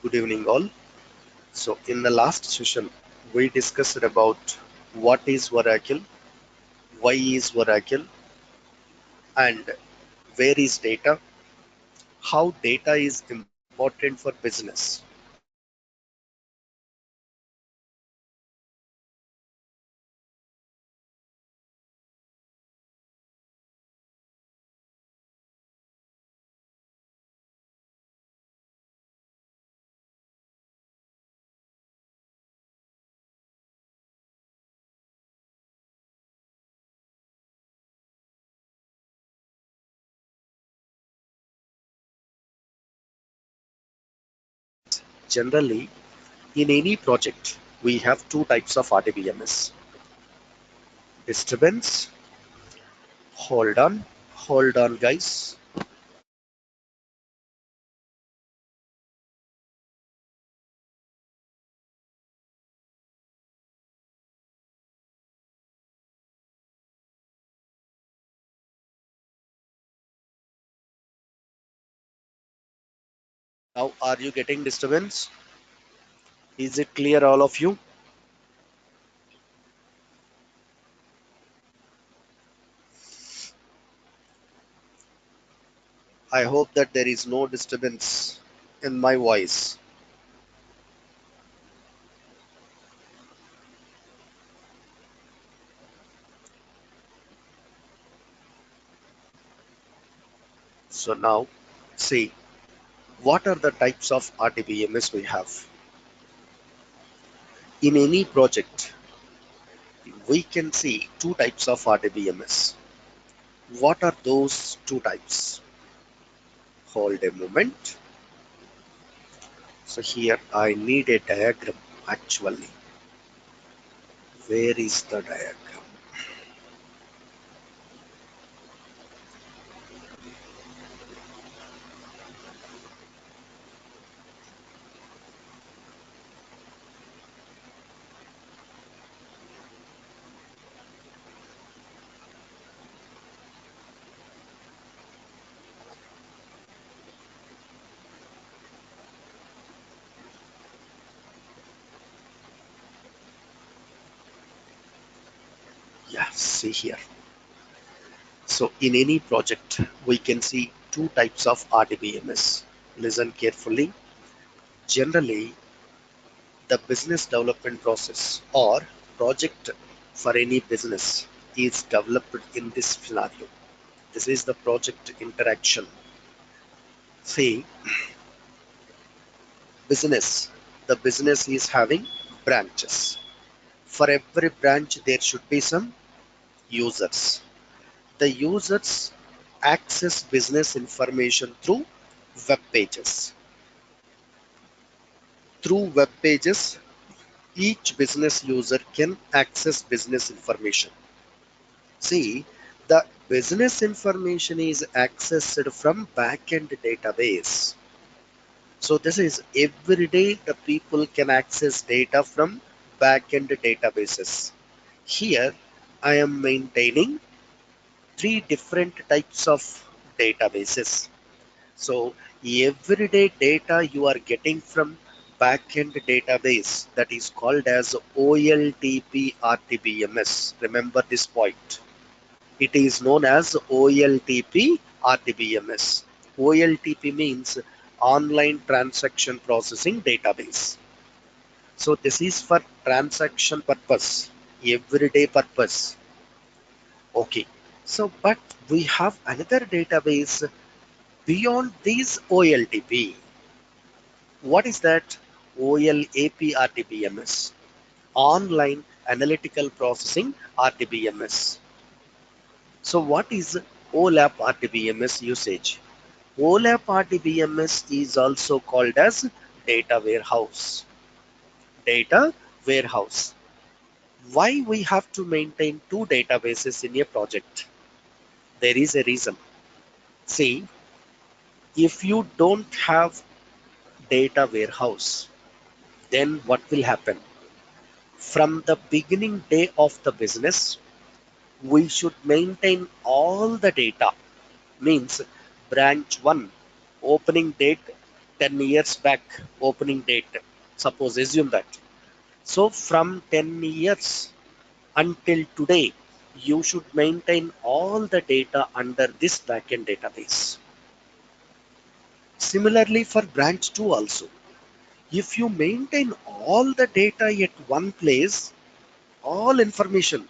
Good evening, all. So, in the last session, we discussed about what is Oracle, why is Oracle, and where is data, how data is important for business. Generally, in any project, we have two types of RDBMS. Disturbance, hold on, guys. Now, are you getting disturbance? Is it clear, all of you? I hope that there is no disturbance in my voice. So now, see, what are the types of RDBMS we have? In any project, we can see two types of RDBMS. What are those two types? Hold a moment. So here I need a diagram actually. Where is the diagram? Yeah, see here. So in any project, we can see two types of RDBMS. Listen carefully. Generally, the business development process or project for any business is developed in this scenario. This is the project interaction. See, business. The business is having branches. For every branch, there should be some users. The users access business information through web pages. Through web pages, each business user can access business information. See, the business information is accessed from backend database. So this is every day the people can access data from backend databases. Here I am maintaining three different types of databases. So everyday data you are getting from backend database, that is called as OLTP RDBMS. Remember this point. It is known as OLTP RDBMS. OLTP means online transaction processing database. So this is for transaction purpose, everyday purpose. Okay. So but we have another database beyond this OLTP. What is that? OLAP RDBMS. Online Analytical Processing RDBMS. So what is OLAP RDBMS usage? OLAP RDBMS is also called as data warehouse. Data warehouse. Why we have to maintain two databases in a project? There is a reason. See, if you don't have data warehouse, then what will happen? From the beginning day of the business, we should maintain all the data. Means branch 1 opening date 10 years back opening date. Suppose assume that. So from 10 years until today, you should maintain all the data under this backend database. Similarly for branch 2 also. If you maintain all the data at one place, all information.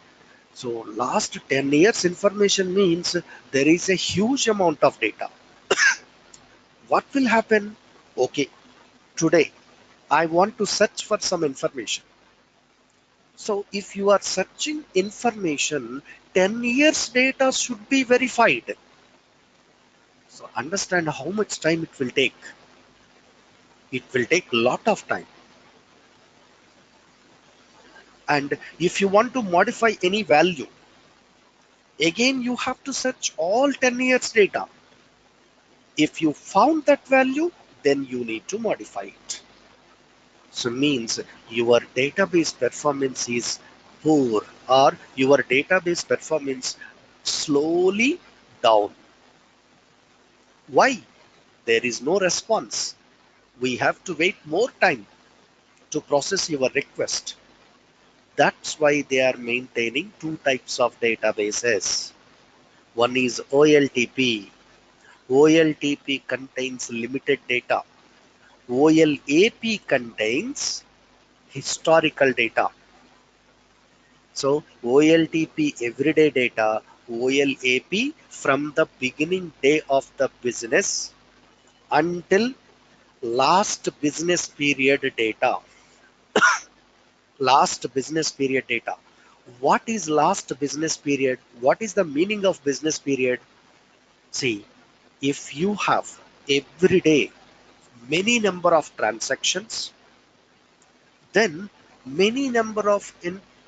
So last 10 years information means there is a huge amount of data. What will happen? Okay, today I want to search for some information. So if you are searching information, 10 years data should be verified. So understand how much time it will take. It will take a lot of time. And if you want to modify any value, again you have to search all 10 years data. If you found that value, then you need to modify it. So means your database performance is poor or your database performance slowly down. Why? There is no response. We have to wait more time to process your request. That's why they are maintaining two types of databases. One is OLTP. OLTP contains limited data. OLAP contains historical data. So OLTP everyday data, OLAP from the beginning day of the business until last business period data. Last business period data. What is last business period? What is the meaning of business period? See, if you have every day many number of transactions, then many number of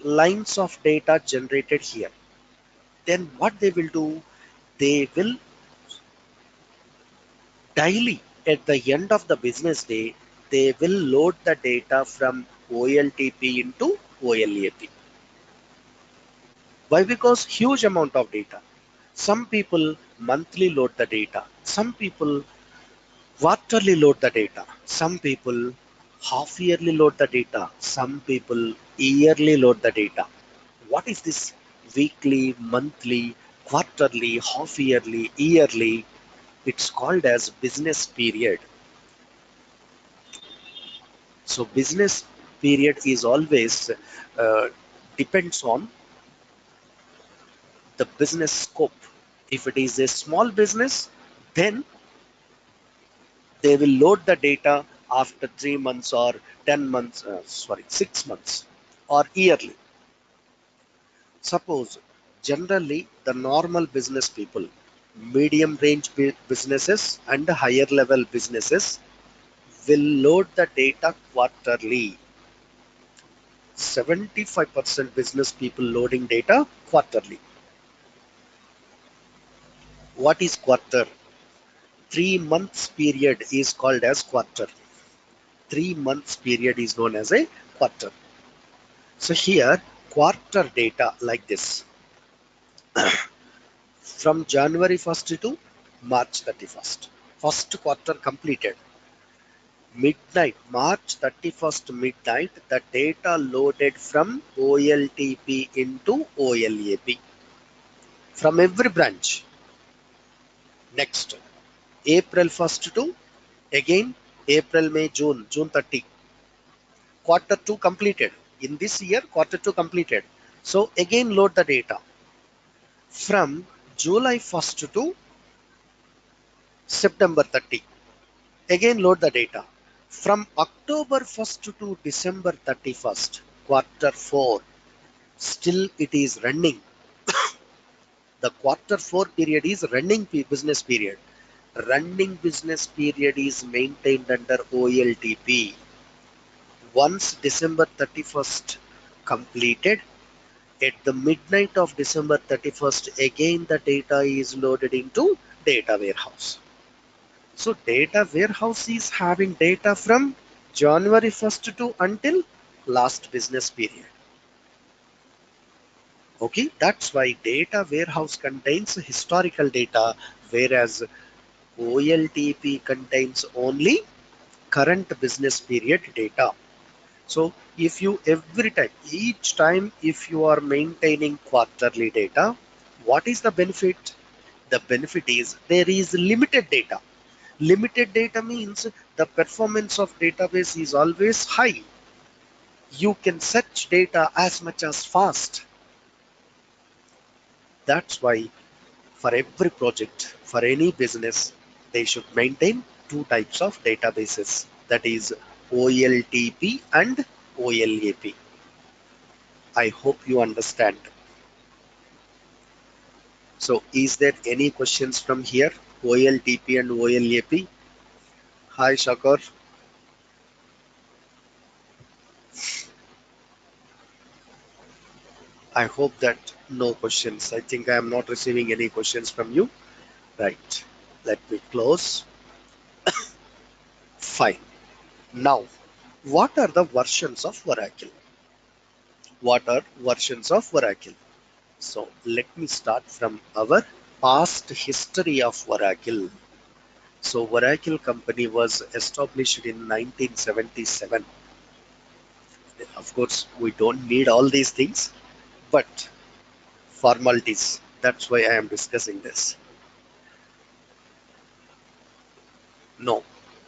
lines of data generated here. Then what they will do? They will daily at the end of the business day, they will load the data from OLTP into OLAP. Why? Because huge amount of data. Some people monthly load the data. Some people quarterly load the data. Some people half yearly load the data. Some people yearly load the data. What is this weekly, monthly, quarterly, half yearly, yearly? It's called as business period. So business period is always uh, depends on the business scope. If it is a small business, then they will load the data after 3 months or 10 months, 6 months or yearly. Suppose generally the normal business people, medium range businesses and higher level businesses will load the data quarterly. 75% business people loading data quarterly. What is quarter? 3 months period is called as quarter. 3 months period is known as a quarter. So here quarter data like this from January 1st to March 31st. First quarter completed. Midnight, March 31st midnight, the data loaded from OLTP into OLAP from every branch. Next, April 1st to again April, May, June, June 30. Quarter 2 completed. In this year, quarter 2 completed. So again load the data from July 1st to September 30. Again load the data from October 1st to December 31st. Quarter 4. Still it is running. The quarter 4 period is running business period. Running business period is maintained under OLTP. Once December 31st completed, at the midnight of December 31st, again the data is loaded into data warehouse. So data warehouse is having data from January 1st to until last business period. Okay, that's why data warehouse contains historical data, whereas OLTP contains only current business period data. So if you each time if you are maintaining quarterly data, what is the benefit? The benefit is there is limited data. Limited data means the performance of database is always high. You can search data as much as fast. That's why for every project, for any business, they should maintain two types of databases, that is OLTP and OLAP. I hope you understand. So is there any questions from here? OLTP and OLAP? Hi Shakar. I hope that no questions. I think I am not receiving any questions from you. Right. Let me close. Fine. Now, what are the versions of Oracle? What are versions of Oracle? So let me start from our past history of Oracle. So Oracle company was established in 1977. Of course, we don't need all these things, but formalities. That's why I am discussing this. No,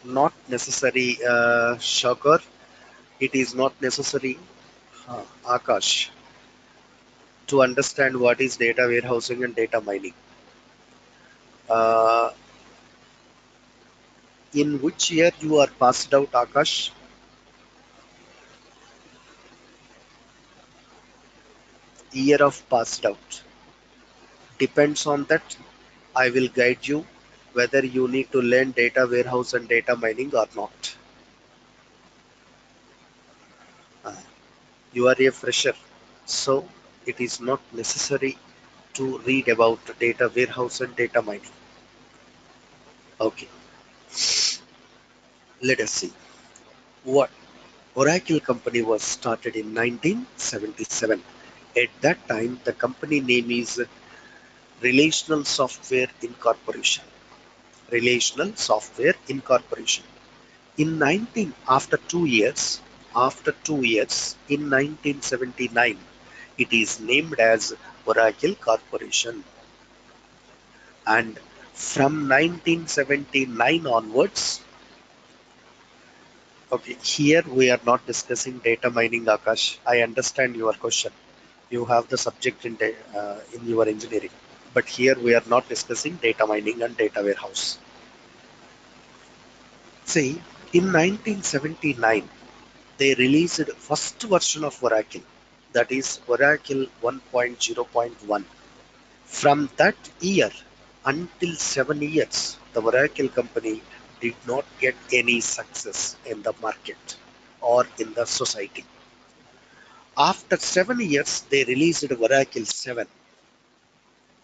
not necessary, Shakar. It is not necessary, Akash, to understand what is data warehousing and data mining. Uh, in which year you are passed out, Akash? Year of passed out. Depends on that. I will guide you whether you need to learn data warehouse and data mining or not. Uh, you are a fresher, so it is not necessary to read about data warehouse and data mining. Okay, let us see. What Oracle company was started in 1977. At that time, the company name is Relational Software Incorporation. Relational Software Incorporation. In 19 after 2 years in 1979, it is named as Oracle Corporation, and from 1979 onwards. Okay, here we are not discussing data mining, Akash. I understand your question. You have the subject in your engineering, but here we are not discussing data mining and data warehouse. See, in 1979 they released first version of Oracle, that is Oracle 1.0.1. From that year until 7 years, the Oracle company did not get any success in the market or in the society. After 7 years, they released Oracle 7.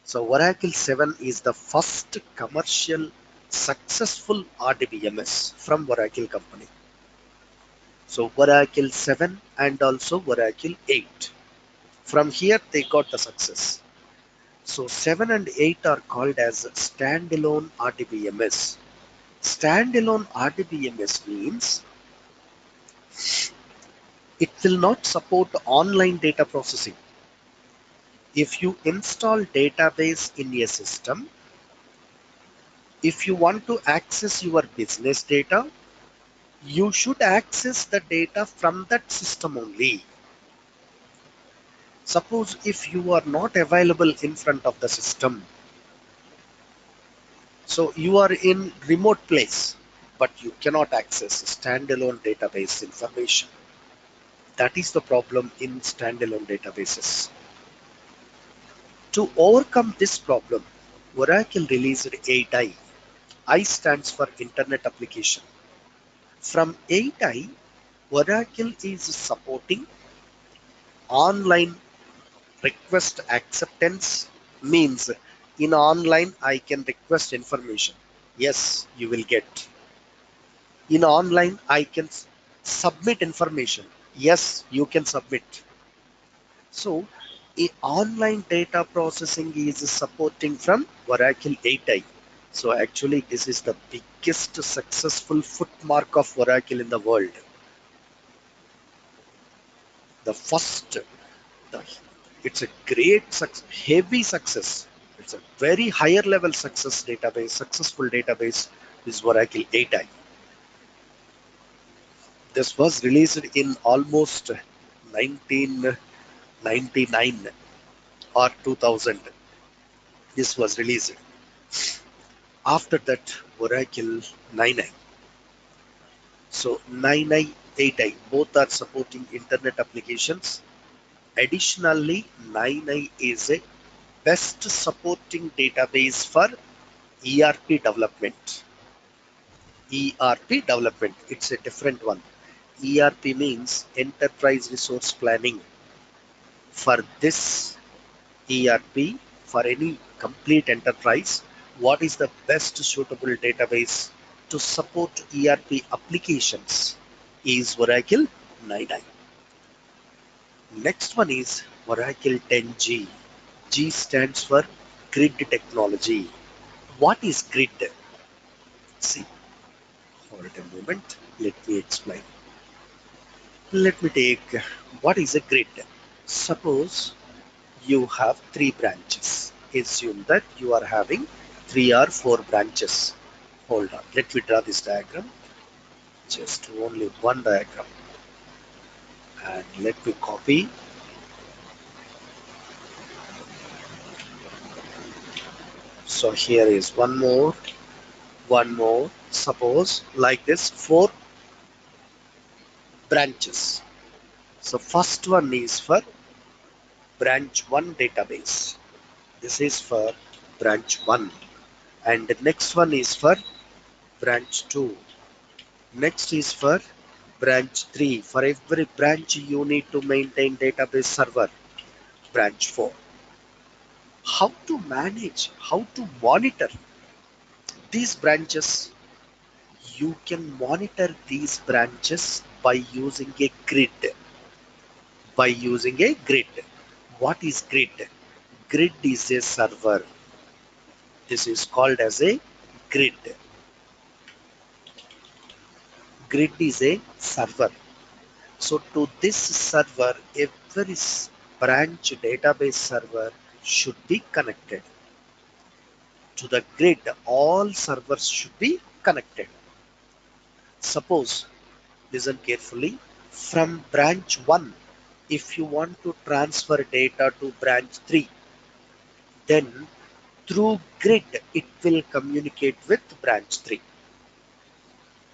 So Oracle 7 is the first commercial successful RDBMS from Oracle company. So Oracle 7 and also Oracle 8. From here they got the success. So 7 and 8 are called as standalone RDBMS. Standalone RDBMS means it will not support online data processing. If you install database in a system, if you want to access your business data, you should access the data from that system only. Suppose if you are not available in front of the system, so you are in remote place, but you cannot access standalone database information. That is the problem in standalone databases. To overcome this problem, Oracle released 8i. I stands for Internet Application. From 8i, Oracle is supporting online request acceptance, means in online I can request information. Yes, you will get. In online I can submit information. Yes, you can submit. So online data processing is supporting from Oracle 8i. So actually, this is the biggest successful footmark of Oracle in the world. The first, the, it's a great, heavy success. It's a very higher level successful database is Oracle 8i. This was released in almost 1999 or 2000. This was released. After that, Oracle 9i. So 9i, 8i, both are supporting internet applications. Additionally, 9i is a best supporting database for ERP development. ERP development, it's a different one. ERP means Enterprise Resource Planning. For this ERP, for any complete enterprise, what is the best suitable database to support ERP applications is Oracle 9i. Next one is Oracle 10G. G stands for grid technology. What is grid? See, hold a moment. Let me explain. Let me take what is a grid. Suppose you have three branches. Assume that you are having three or four branches. Hold on. Let me draw this diagram. Just only one diagram. And let me copy. So here is one more, one more. Suppose like this, four branches. So first one is for branch 1 database. This is for branch 1. And the next one is for branch 2. Next is for branch 3. For every branch you need to maintain database server. Branch 4. How to manage, how to monitor these branches? You can monitor these branches by using a grid. By using a grid. What is grid? Grid is a server. This is called as a grid. Grid is a server. So to this server, every branch database server should be connected. To the grid, all servers should be connected. Suppose, listen carefully, from branch 1, if you want to transfer data to branch 3, then through grid it will communicate with branch 3.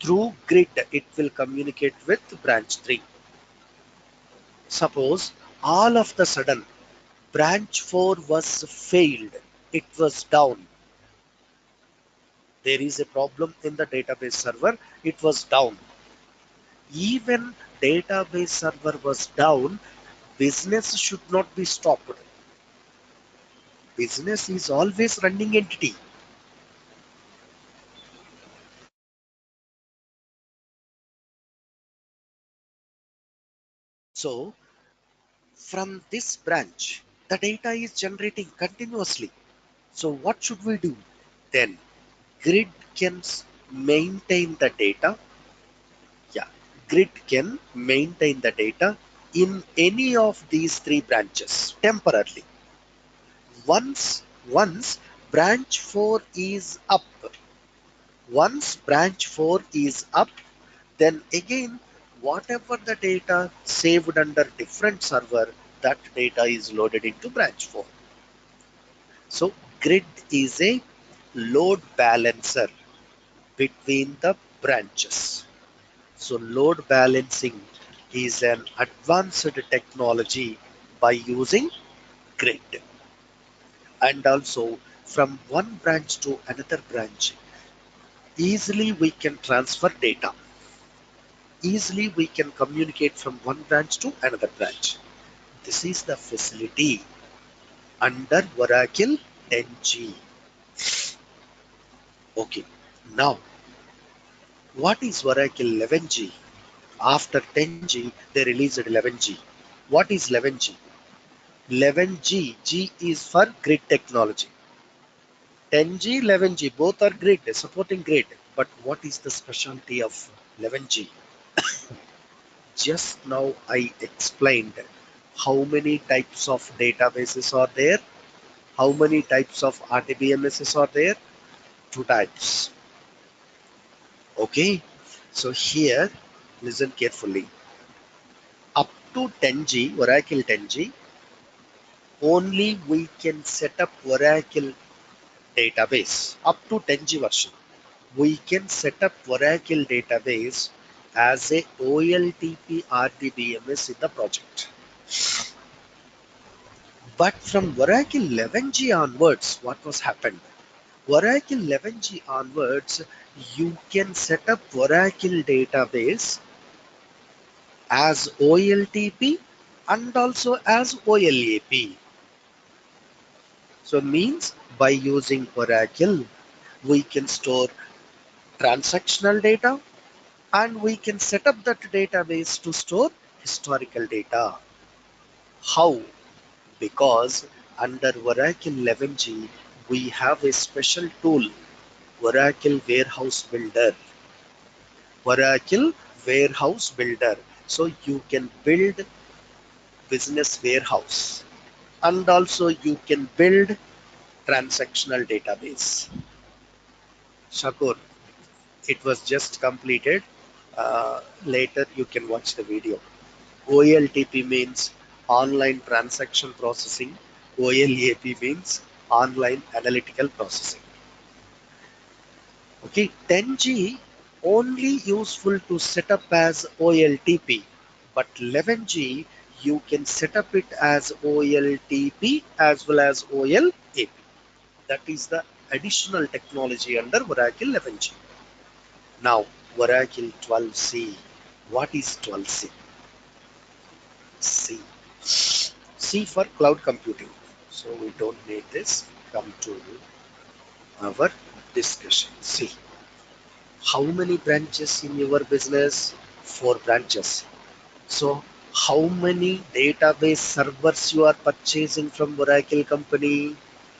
Through grid it will communicate with branch 3. Suppose all of the sudden branch 4 was failed, it was down. There is a problem in the database server, it was down. Even database server was down, business should not be stopped. Business is always running entity. So from this branch, the data is generating continuously. So what should we do? Then grid can maintain the data. Yeah, grid can maintain the data in any of these three branches temporarily. Once branch 4 is up, once branch 4 is up, then again whatever the data saved under different server, that data is loaded into branch 4. So grid is a load balancer between the branches. So load balancing is an advanced technology by using grid. And also from one branch to another branch, easily we can transfer data. Easily we can communicate from one branch to another branch. This is the facility under Oracle 10G. Okay, now what is Oracle 11G? After 10G, they released 11G. What is 11G? 11G, G is for grid technology. 10G, 11G, both are great, supporting great. But what is the specialty of 11G? Just now I explained how many types of databases are there, how many types of RDBMSs are there. Two types. Okay, so here listen carefully. Up to 10G, Oracle 10G, only we can set up Oracle database. Up to 10G version, we can set up Oracle database as a OLTP RDBMS in the project. But from Oracle 11G onwards, what was happened? Oracle 11G onwards, you can set up Oracle database as OLTP and also as OLAP. So means by using Oracle, we can store transactional data and we can set up that database to store historical data. How? Because under Oracle 11G, we have a special tool, Oracle Warehouse Builder. Oracle Warehouse Builder. So you can build business warehouse and also you can build transactional database. Shakur, it was just completed. Later you can watch the video. OLTP means online transaction processing. OLAP means online analytical processing. Okay, 10G only useful to set up as OLTP, but 11G you can set up it as OLTP as well as OLAP. That is the additional technology under Oracle 11G. Now, Oracle 12C. What is 12C? C. C for cloud computing. So we don't need this. Come to our discussion. C. How many branches in your business? 4 branches. So how many database servers you are purchasing from Oracle company?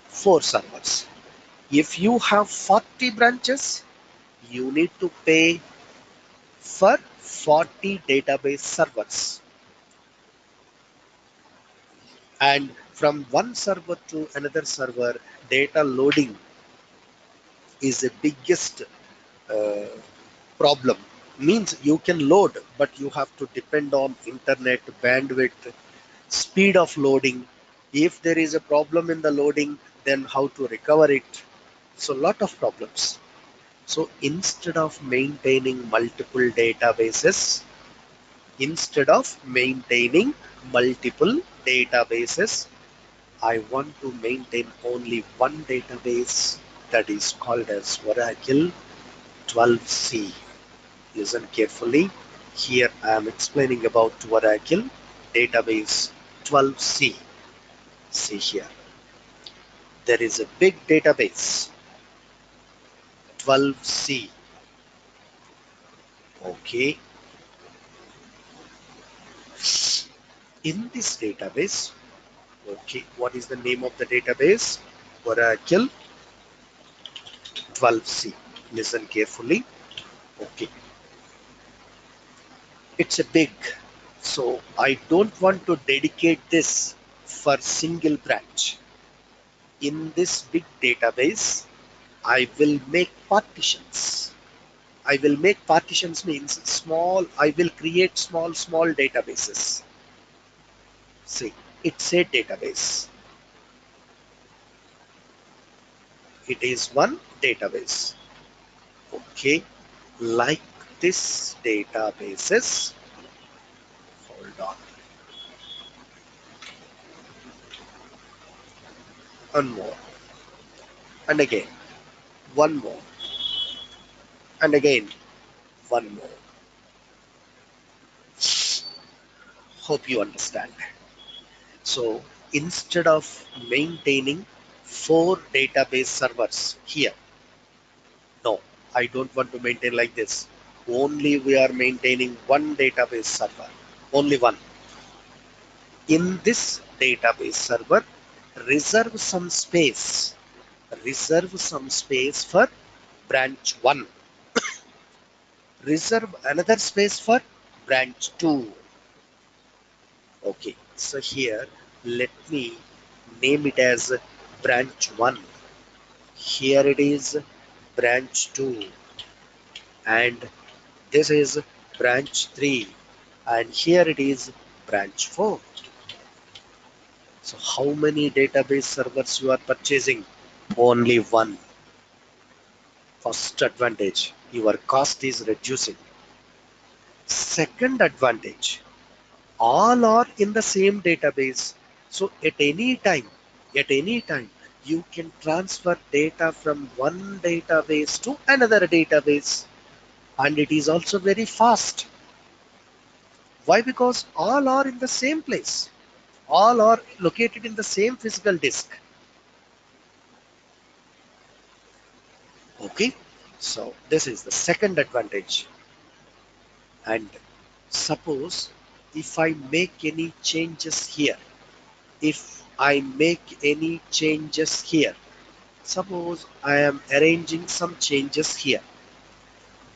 4 servers. If you have 40 branches, you need to pay for 40 database servers. And from one server to another server, data loading is the biggest uh, problem. Means you can load, but you have to depend on internet bandwidth, speed of loading. If there is a problem in the loading, then how to recover it? So lot of problems. So instead of maintaining multiple databases, I want to maintain only one database, that is called as Oracle 12C. Listen carefully. Here I am explaining about Oracle database 12C. See here. There is a big database 12C. Okay. In this database, okay, what is the name of the database? Oracle 12C. Listen carefully. Okay. It's a big, so I don't want to dedicate this for single branch. In this big database, I will make partitions. I will make partitions means small, I will create small databases. See, it's a database. It is one database. Okay, like this databases. Hold on. One more. And again. One more. And again. One more. Hope you understand. So instead of maintaining 4 database servers here, no, I don't want to maintain like this. Only we are maintaining one database server, only one. In this database server, reserve some space Reserve some space for branch 1. Reserve another space for branch 2. Okay, so here let me name it as branch 1. Here it is branch 2, and this is branch 3, and here it is branch 4. So how many database servers you are purchasing? Only one. First advantage, your cost is reducing. Second advantage, all are in the same database. So at any time, you can transfer data from one database to another database, and it is also very fast. Why? Because all are in the same place. All are located in the same physical disk. Okay, so this is the second advantage. And suppose if I make any changes here, if I make any changes here, suppose I am arranging some changes here.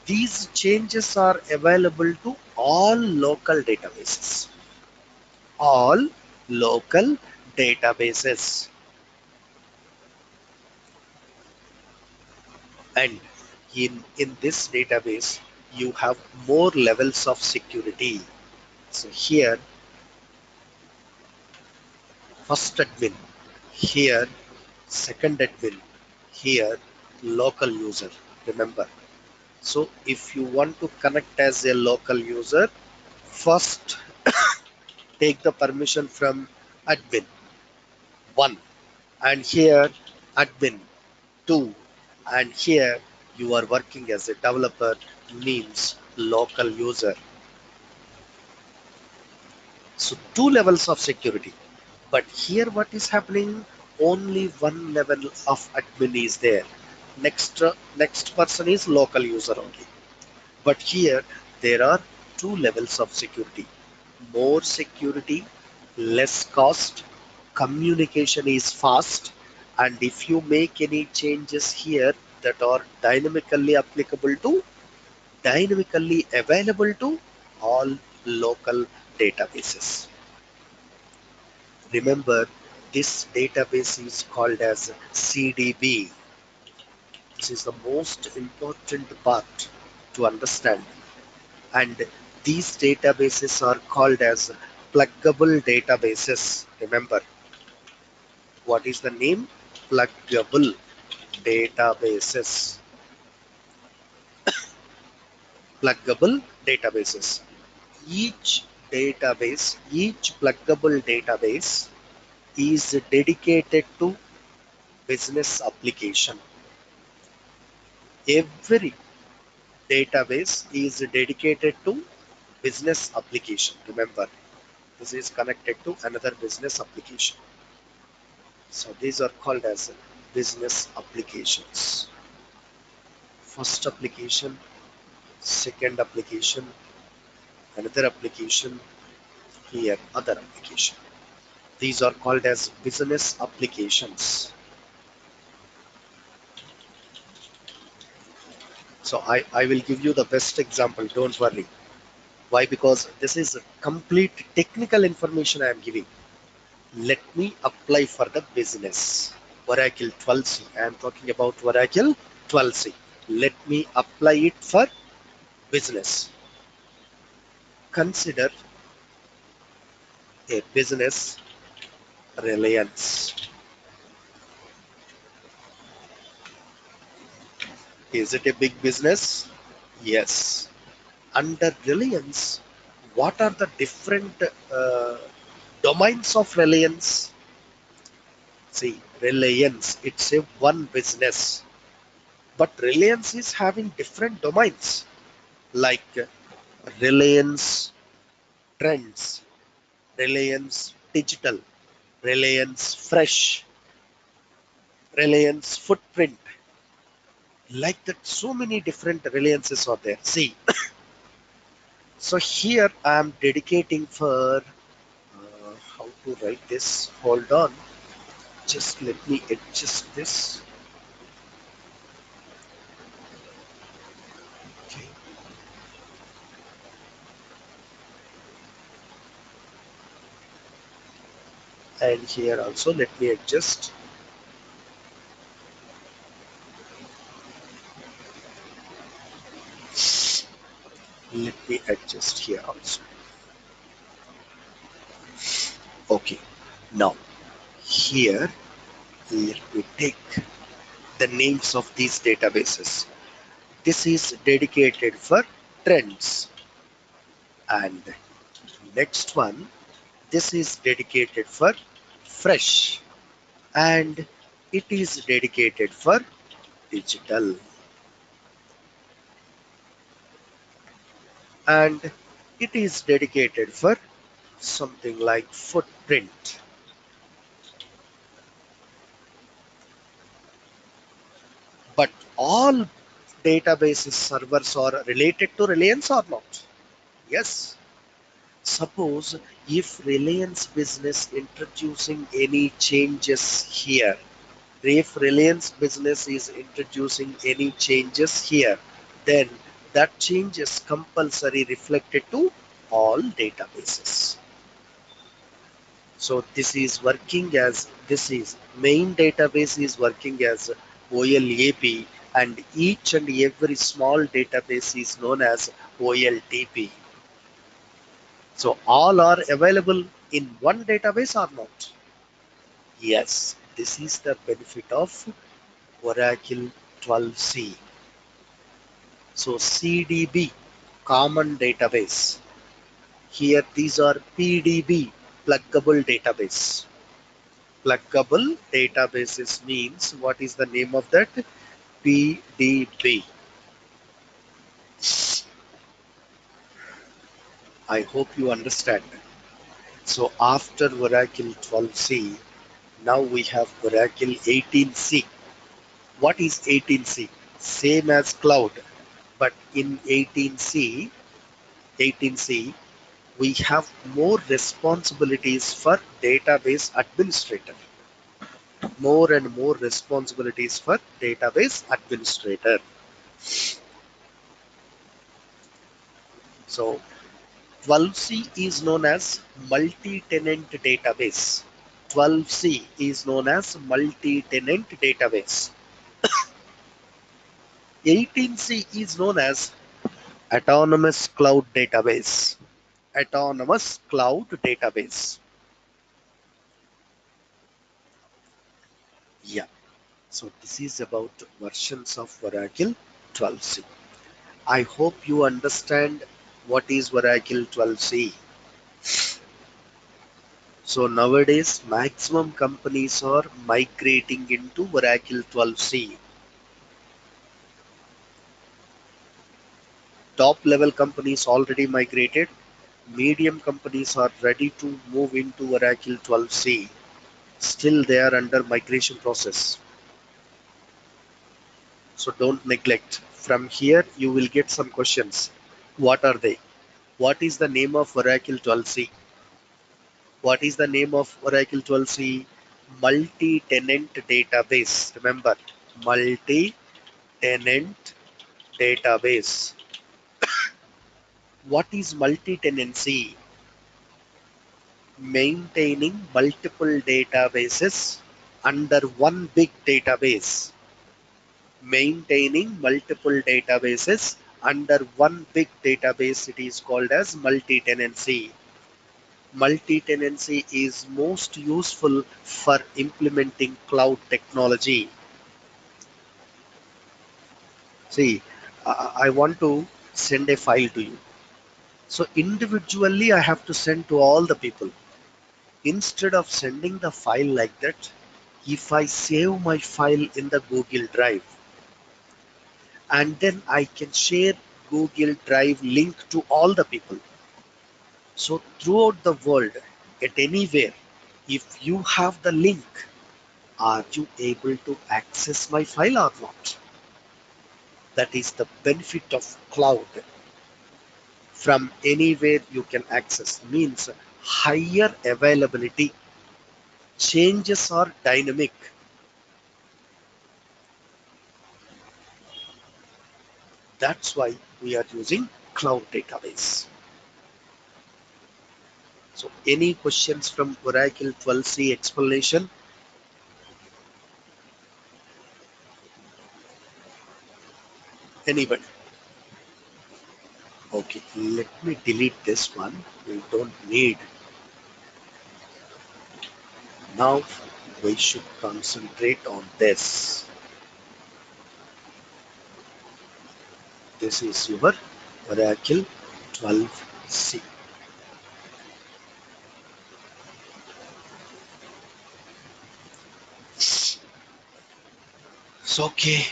These changes are available to all local databases. All local databases. And in this database, you have more levels of security. So here, first admin, here, second admin, here, local user. Remember. So if you want to connect as a local user, first take the permission from admin 1, and here admin 2, and here you are working as a developer, means local user. So two levels of security. But here what is happening? Only one level of admin is there. Next person is local user only. But here there are two levels of security. More security, less cost, communication is fast, and if you make any changes here that are dynamically available to all local databases. Remember, this database is called as CDB. This is the most important part to understand. And these databases are called as pluggable databases. Remember, what is the name? Pluggable databases. Pluggable databases. Each pluggable database is dedicated to business application. Every database is dedicated to business application. Remember, this is connected to another business application. So these are called as business applications. First application, second application, another application, here other application. These are called as business applications. So I will give you the best example, don't worry. Why? Because this is complete technical information I am giving. Let me apply for the business. Oracle 12c. I am talking about Oracle 12c. Let me apply it for business. Consider a business, Reliance. Is it a big business? Yes. Under Reliance, what are the different domains of Reliance? See, Reliance, it's a one business, but Reliance is having different domains like Reliance Trends, Reliance Digital, Reliance Fresh, Reliance Footprint. Like that, so many different Reliances are there. See, so here I am dedicating for how to write this. Hold on, just let me adjust this. And here also let me adjust. Let me adjust here also. Okay. Now here let me take the names of these databases. This is dedicated for trends, and next one, this is dedicated for fresh, and it is dedicated for digital, and it is dedicated for something like footprint. But all databases servers are related to Reliance or not? Yes. Suppose if Reliance business introducing any changes here, if Reliance business is introducing any changes here, then that change is compulsory reflected to all databases. So this is main database is working as OLAP, and each and every small database is known as OLTP. So all are available in one database or not? Yes, this is the benefit of Oracle 12c. So CDB, common database. Here these are PDB, pluggable database. Pluggable databases means what is the name of that? PDB. I hope you understand. So after Oracle 12c, now we have Oracle 18c. What is 18c? Same as cloud, but in 18c, we have more responsibilities for database administrator. More and more responsibilities for database administrator. So 12c is known as multi-tenant database. 12c is known as multi-tenant database. 18c is known as autonomous cloud database. Autonomous cloud database. Yeah. So this is about versions of Oracle 12c. I hope you understand what is Oracle 12c. So nowadays, maximum companies are migrating into Oracle 12c. Top level companies already migrated. Medium companies are ready to move into Oracle 12c. Still, they are under migration process. So don't neglect. From here, you will get some questions. What are they? What is the name of Oracle 12c? What is the name of Oracle 12c? Multi-tenant database. Remember, multi-tenant database. What is multi-tenancy? Maintaining multiple databases under one big database. Maintaining multiple databases under one big database, it is called as multi-tenancy. Multi-tenancy is most useful for implementing cloud technology. See, I want to send a file to you. So individually, I have to send to all the people. Instead of sending the file like that, if I save my file in the Google Drive, and then I can share Google Drive link to all the people. So throughout the world, at anywhere, if you have the link, are you able to access my file or not? That is the benefit of cloud. From anywhere you can access means higher availability. Changes are dynamic. That's why we are using cloud database. So any questions from Oracle 12c explanation? Anybody? Okay, let me delete this one. We don't need. Now we should concentrate on this. This is your Oracle 12c. So okay,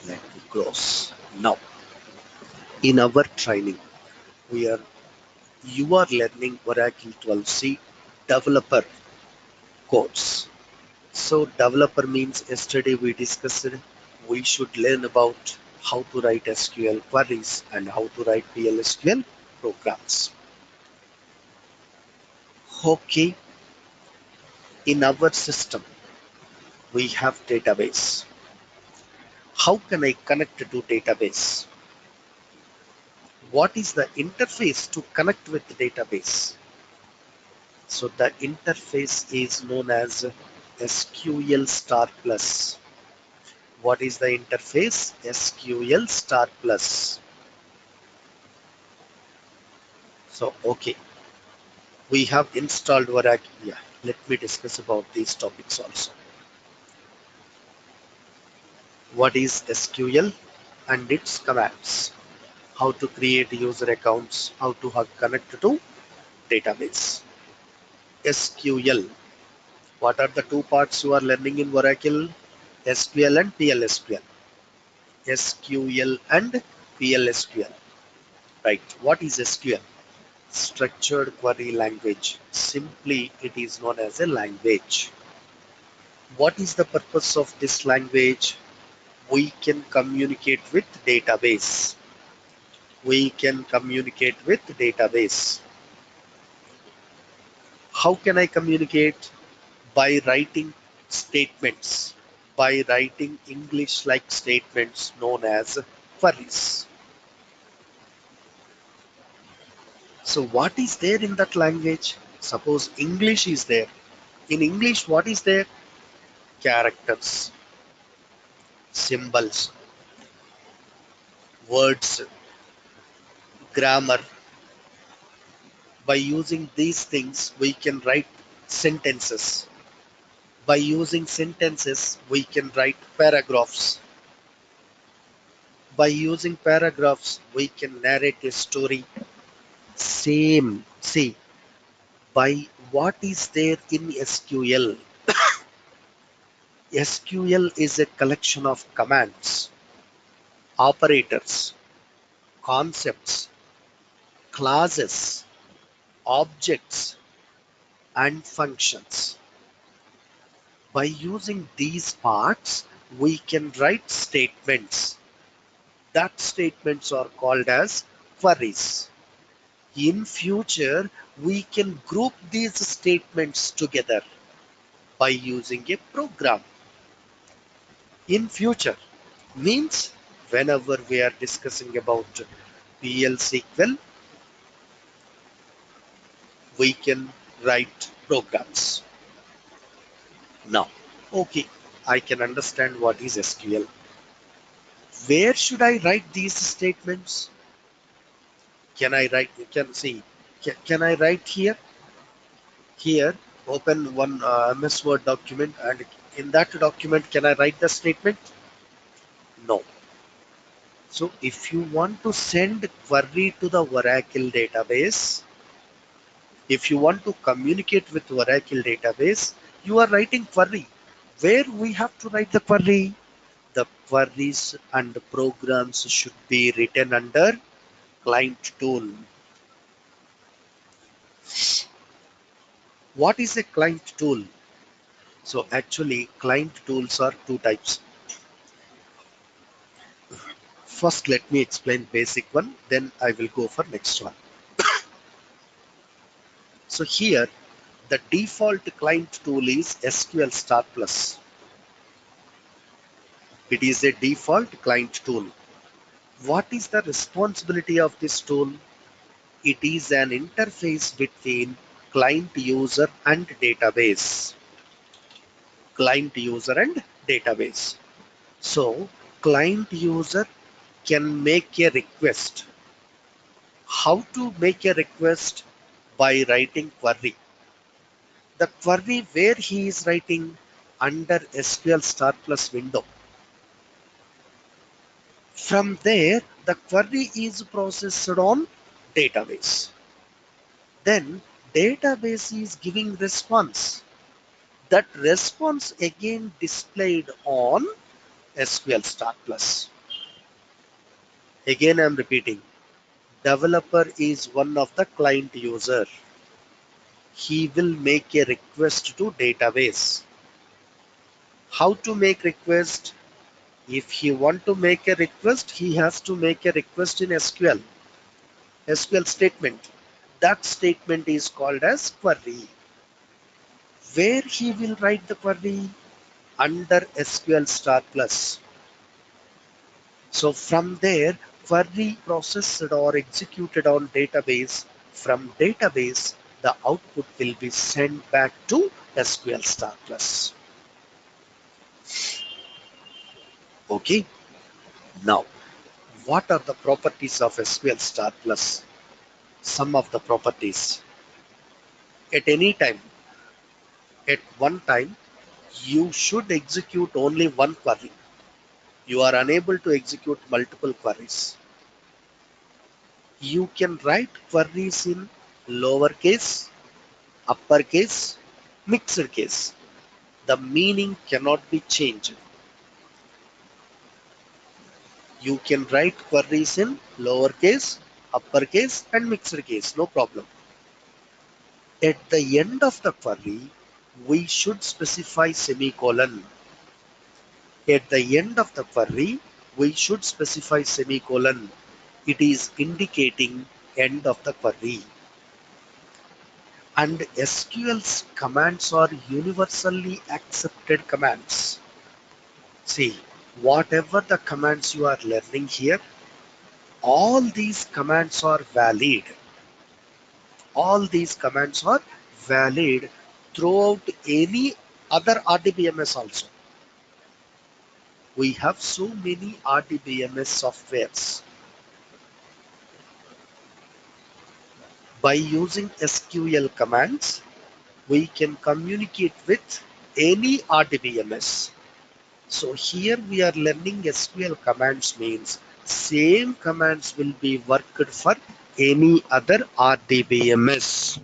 let me close. Now in our training, we are you are learning Oracle 12c developer course. So developer means yesterday we discussed we should learn about how to write SQL queries and how to write PLSQL programs. Okay, in our system we have database. How can I connect to database? What is the interface to connect with the database? So the interface is known as SQL Star Plus. What is the interface? SQL Star Plus. So okay, we have installed Oracle. Yeah, let me discuss about these topics also. What is SQL and its commands? How to create user accounts? How to connect to database? SQL. What are the two parts you are learning in Oracle? SQL and PLSQL. SQL and PLSQL. Right. What is SQL? Structured Query Language. Simply, it is known as a language. What is the purpose of this language? We can communicate with database. We can communicate with database. How can I communicate? By writing statements. By writing English-like statements known as queries. So what is there in that language? Suppose English is there. In English, what is there? Characters, symbols, words, grammar. By using these things, we can write sentences. By using sentences, we can write paragraphs. By using paragraphs, we can narrate a story. Same. See, by what is there in SQL? SQL is a collection of commands, operators, concepts, classes, objects, and functions. By using these parts, we can write statements. That statements are called as queries. In future, we can group these statements together by using a program. In future means whenever we are discussing about PL SQL, we can write programs. Now, okay, I can understand what is SQL. Where should I write these statements? Can I write? Can see? Can I write here? Here, open one MS Word document, and in that document, can I write the statement? No. So, if you want to send query to the Oracle database, if you want to communicate with Oracle database, you are writing query. Where we have to write the query? The queries and programs should be written under client tool. What is a client tool? So actually client tools are two types. First let me explain basic one, then I will go for next one. So here the default client tool is SQL Star Plus. It is a default client tool. What is the responsibility of this tool? It is an interface between client user and database. Client user and database. So client user can make a request. How to make a request? By writing query. The query where he is writing under SQL Star Plus window. From there, the query is processed on database. Then database is giving response. That response again displayed on SQL Star Plus. Again, I am repeating. Developer is one of the client user. He will make a request to database. How to make request? If he want to make a request, he has to make a request in SQL statement. That statement is called as query. Where he will write the query? Under SQL Star Plus. So from there, query processed or executed on database. From database, the output will be sent back to SQL Star Plus. Okay. Now, what are the properties of SQL Star Plus? Some of the properties. At any time, at one time, you should execute only one query. You are unable to execute multiple queries. You can write queries in lowercase, uppercase, mixed case. The meaning cannot be changed. You can write queries in lowercase, uppercase, and mixed case, no problem. At the end of the query, we should specify semicolon. At the end of the query, we should specify semicolon. It is indicating end of the query. And SQL's commands are universally accepted commands. See, whatever the commands you are learning here, all these commands are valid. All these commands are valid throughout any other RDBMS also. We have so many RDBMS softwares. By using SQL commands, we can communicate with any RDBMS. So here we are learning SQL commands means same commands will be worked for any other RDBMS.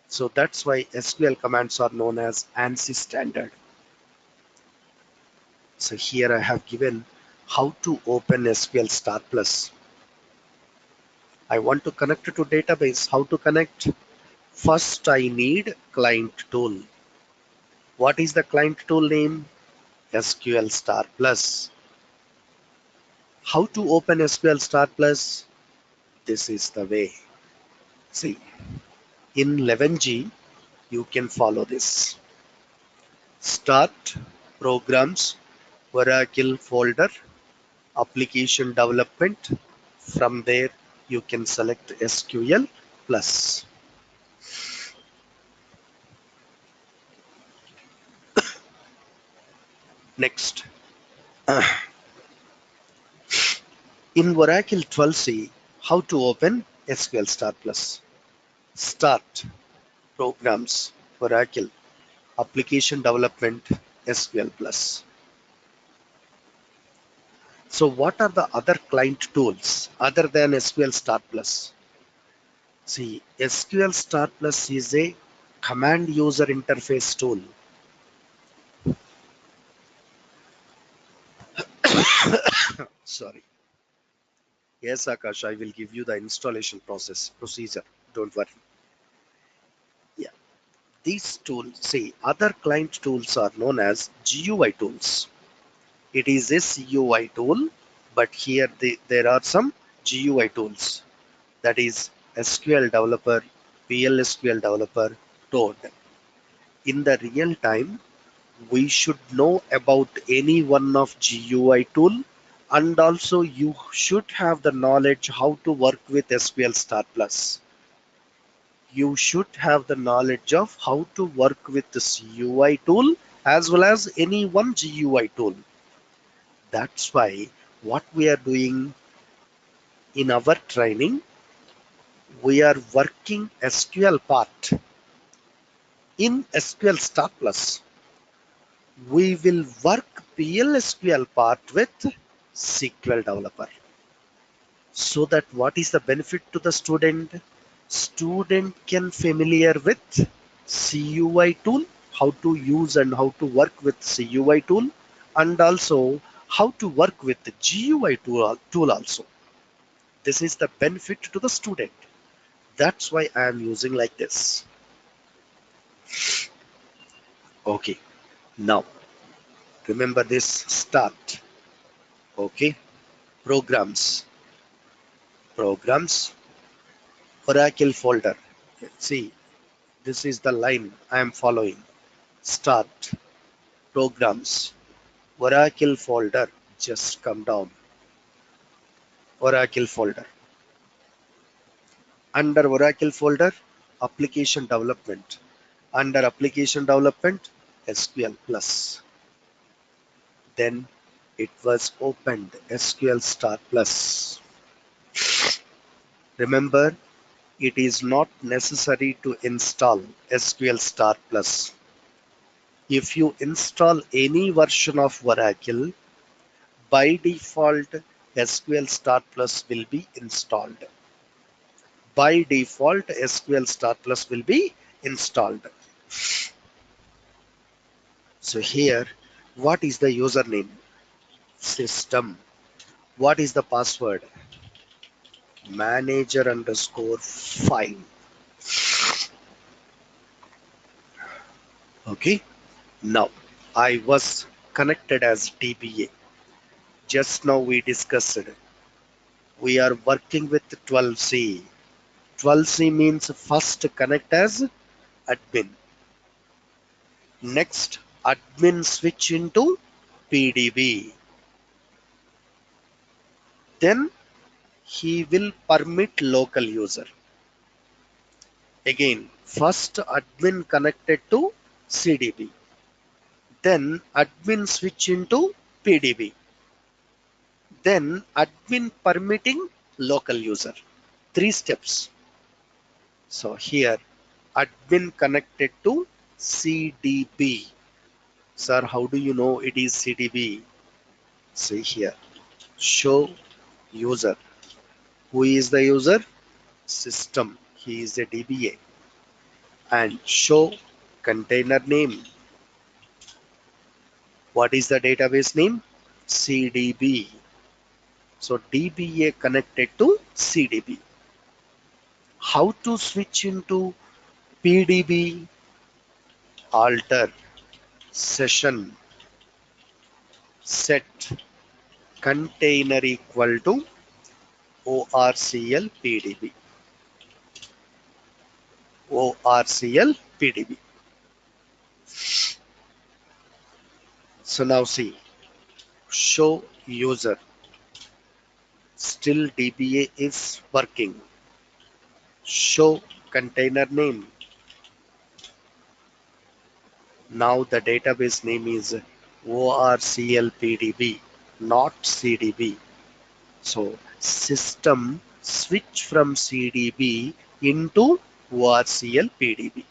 So that's why SQL commands are known as ANSI standard. So here I have given how to open SQL Star Plus. I want to connect to database. How to connect? First, I need client tool. What is the client tool name? SQL Star Plus. How to open SQL Star Plus? This is the way. See, in 11G, you can follow this. Start, Programs, Oracle folder, Application Development. From there, you can select SQL Plus. Next, in Oracle 12C, how to open SQL Star Plus? Start, Programs, Oracle, Application Development, SQL Plus. So what are the other client tools other than SQL Star Plus? See, SQL Star Plus is a command user interface tool. Sorry. Yes, Akash, I will give you the installation procedure. Don't worry. Yeah. These tools, see, other client tools are known as GUI tools. It is a CUI tool, but here there are some GUI tools. That is SQL Developer, PLSQL Developer, Toad. In the real time, we should know about any one of GUI tool And also you should have the knowledge how to work with SQL Star Plus. You should have the knowledge of how to work with this UI tool as well as any one GUI tool. That's why what we are doing in our training, we are working SQL part. In SQL Star Plus, we will work PLSQL part with SQL Developer. So that what is the benefit to the student? Student can familiar with CUI tool, how to use and how to work with CUI tool, and also how to work with the GUI tool also. This is the benefit to the student. That's why I am using like this. Okay, now remember this start. Okay, programs, Oracle folder. See, this is the line I am following. Start, programs, Oracle folder. Just come down. Oracle folder. Under Oracle folder, application development. Under application development, SQL Plus. Then it was opened SQL Star Plus. Remember, it is not necessary to install SQL Star Plus. If you install any version of Oracle, by default SQL Star Plus will be installed. By default SQL Star Plus will be installed. So here, what is the username? System. What is the password? Manager underscore file. Okay. Now, I was connected as DBA. Just now we discussed it. We are working with 12C. 12C means first connect as admin. Next, admin switch into PDB. Then he will permit local user. Again, first admin connected to CDB. Then admin switch into PDB. Then admin permitting local user. Three steps. So here admin connected to CDB. Sir, how do you know it is CDB? See here. Show user. Who is the user? System. He is a DBA. And show container name. What is the database name? CDB. So DBA connected to CDB. How to switch into PDB? Alter session set container equal to ORCL PDB. ORCL PDB. So now see, show user. Still DBA is working. Show container name. Now the database name is ORCL PDB, not CDB. So system switch from CDB into ORCL PDB.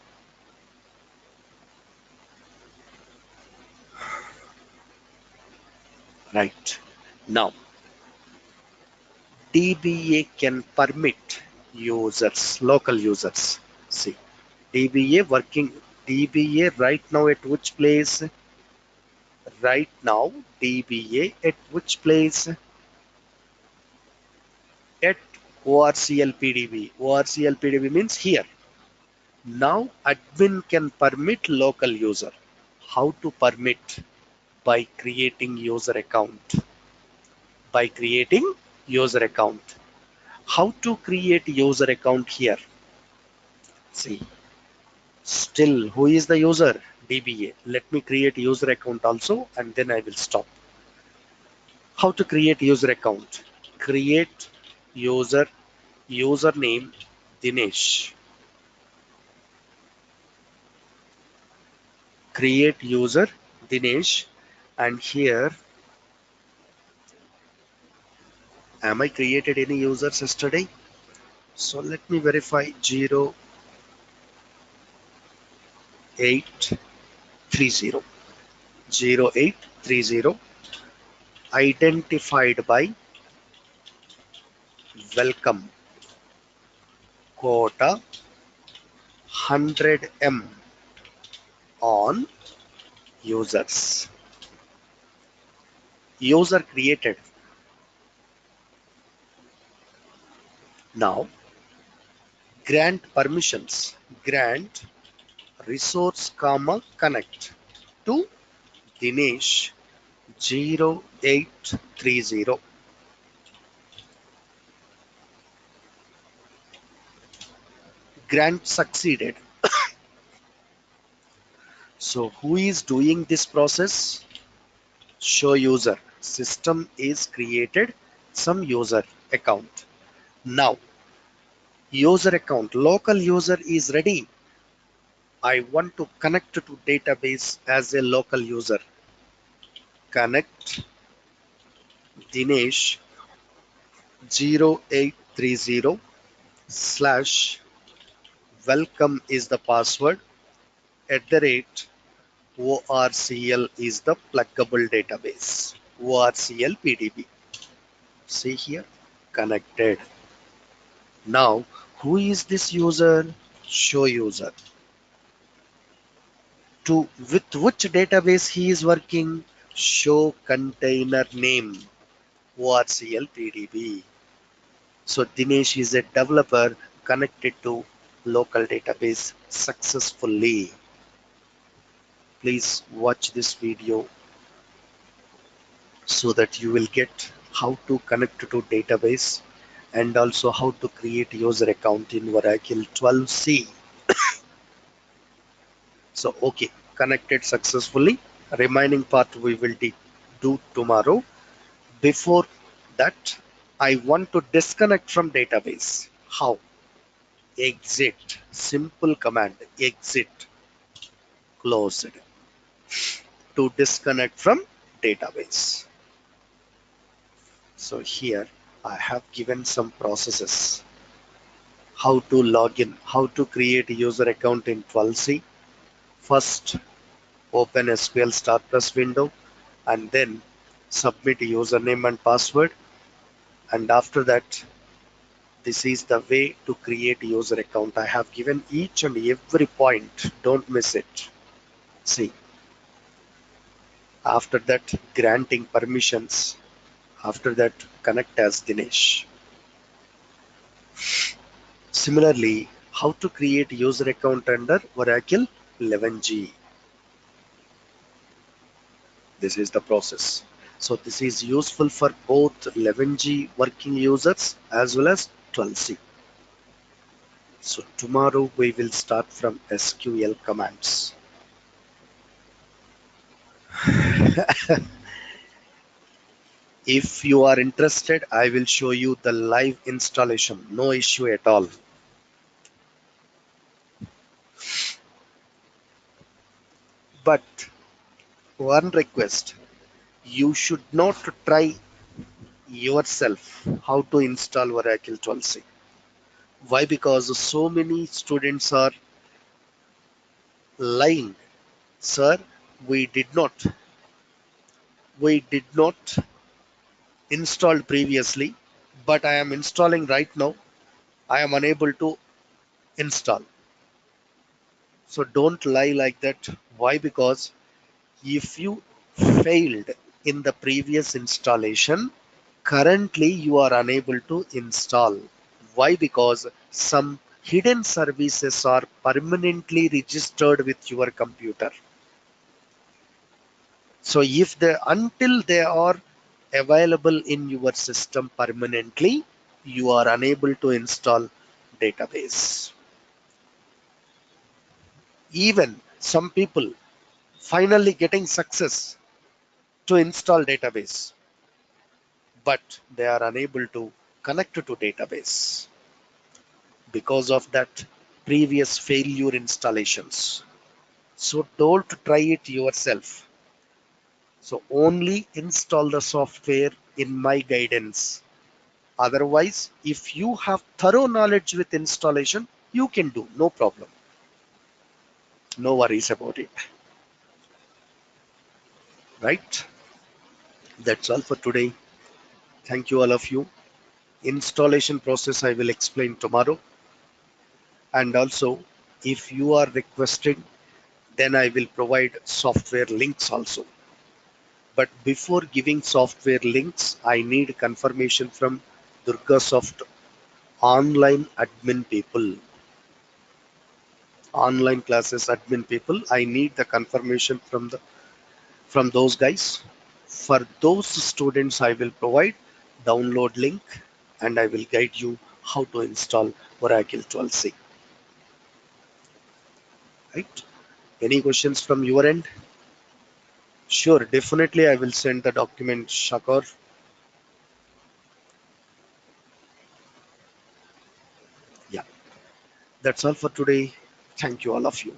Right. Now DBA can permit users, local users. See, DBA working, DBA right now at which place? Right now, DBA at which place? At ORCL PDB. ORCL PDB means here. Now admin can permit local user. How to permit? By creating user account. By creating user account. How to create user account here? See, still who is the user? DBA. Let me create user account also and then I will stop. How to create user account? Create user, username Dinesh. Create user Dinesh, and here, am I created any users yesterday? So let me verify. 0830, 0830, identified by welcome quota 100M on users. User created. Now grant permissions. Grant resource comma connect to Dinesh 0830. Grant succeeded. So who is doing this process? Show user. System is created some user account. Now user account, local user is ready. I want to connect to database as a local user. Connect Dinesh 0830 slash welcome is the password, at the rate ORCL is the pluggable database. ORCL PDB. See here, connected. Now, who is this user? Show user. To with which database he is working? Show container name. ORCL PDB. So Dinesh is a developer connected to local database successfully. Please watch this video so that you will get how to connect to database and also how to create user account in Oracle 12c. So okay, connected successfully. Remaining part we will do tomorrow. Before that, I want to disconnect from database. How? Exit. Simple command. Exit. Closed. To disconnect from database. So here I have given some processes. How to log in, how to create a user account in 12c. First, open SQL Star Plus window and then submit username and password. And after that, this is the way to create a user account. I have given each and every point. Don't miss it. See, after that, granting permissions. After that, connect as Dinesh. Similarly, how to create user account under Oracle 11G. This is the process. So this is useful for both 11G working users as well as 12C. So tomorrow we will start from SQL commands. If you are interested, I will show you the live installation. No issue at all. But one request, you should not try yourself how to install Oracle 12c. Why? Because so many students are lying. Sir, we did not. We did not install previously, but I am installing right now. I am unable to install. So don't lie like that. Why? Because if you failed in the previous installation, currently you are unable to install. Why? Because some hidden services are permanently registered with your computer. So if they, until they are available in your system permanently, you are unable to install database. Even some people finally getting success to install database. but they are unable to connect to database because of that previous failure installations. So don't try it yourself. So only install the software in my guidance. Otherwise, if you have thorough knowledge with installation, you can do no problem. No worries about it. Right? That's all for today. Thank you all of you. Installation process I will explain tomorrow. And also, if you are requesting, then I will provide software links also. But before giving software links, I need confirmation from Durga Soft online admin people, online classes admin people. I need the confirmation from those guys. For those students, I will provide download link and I will guide you how to install Oracle 12c. Right? Any questions from your end? Sure, definitely I will send the document, Shakar. Yeah, that's all for today. Thank you, all of you.